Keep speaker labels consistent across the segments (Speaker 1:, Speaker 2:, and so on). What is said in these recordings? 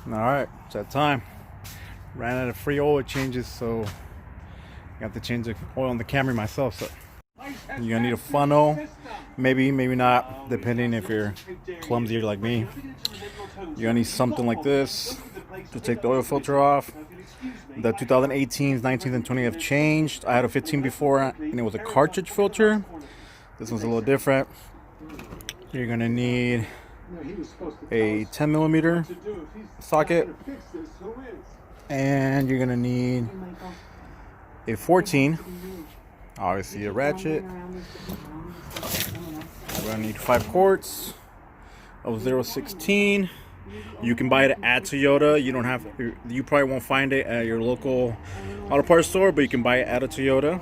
Speaker 1: Alright, it's that time. Ran out of free oil changes, so I got to change the oil on the Camry myself. So you're gonna need a funnel, maybe not, depending if you're clumsy like me. You're gonna need something like this to take the oil filter off. The 2018s, 19s, and 20s have changed. I had a 15 before, and it was a cartridge filter. This one's a little different. You're gonna need a 10 millimeter socket, and you're gonna need a 14, obviously a ratchet. We're gonna need 5 quarts of 016. You can buy it at Toyota. You don't have, you probably won't find it at your local auto parts store, but you can buy it at a Toyota.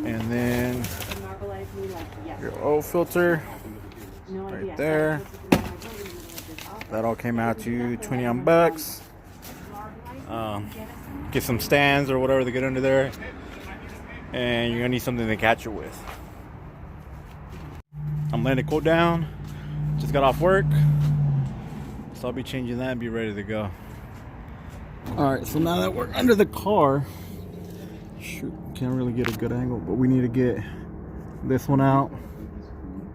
Speaker 1: And then your oil filter right there. That all came out to 21 bucks. Get some stands or whatever to get under there, and you're gonna need something to catch it with. I'm letting it cool down. Just got off work, so I'll be changing that and be ready to go. All right, so now that we're under the car, shoot, can't really get a good angle, but we need to get this one out,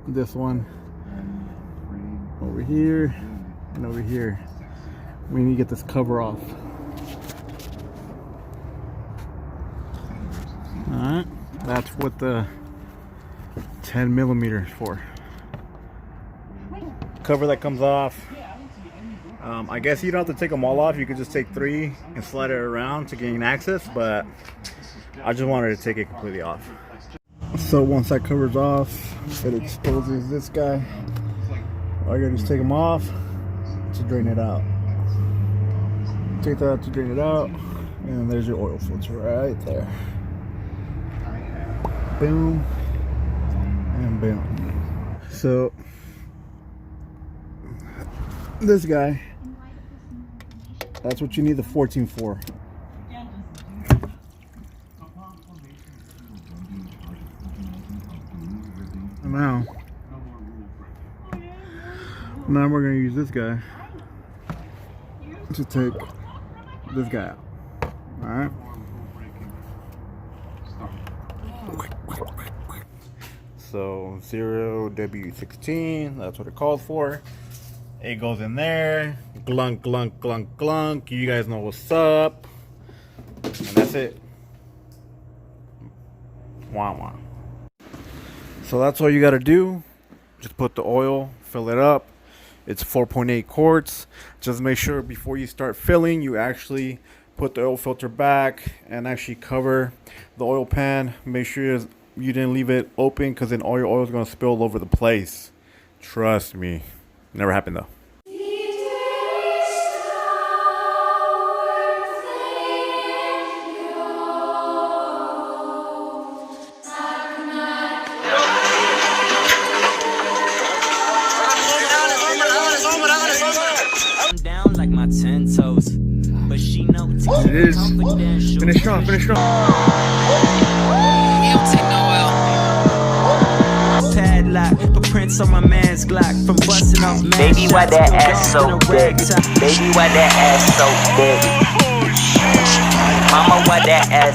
Speaker 1: this one over here, and over here. We need to get this cover off. Alright, that's what the 10 millimeter is for. Cover that comes off. I guess you don't have to take them all off. You could just take 3 and slide it around to gain access, but I just wanted to take it completely off. So once that cover's off, it exposes this guy. All you gotta do is take them off to drain it out. Take that out to drain it out, and there's your oil filter right there. Boom and boom. So this guy, that's what you need the 14 for. Now we're going to use this guy to take this guy out. Alright. So 0W16, that's what it calls for. It goes in there. Glunk, glunk, glunk, glunk. You guys know what's up. And that's it. Wah wah. So that's all you got to do. Just put the oil, fill it up. It's 4.8 quarts. Just make sure before you start filling, you actually put the oil filter back and actually cover the oil pan. Make sure you didn't leave it open, because then all your oil is going to spill all over the place. Trust me. Never happened though. It is. Finish strong, finish strong. You don't take no L. Padlock, but prints on my man's Glock from busting off man.
Speaker 2: Baby, why that ass so big? Baby, why that ass so big? Mama, why that ass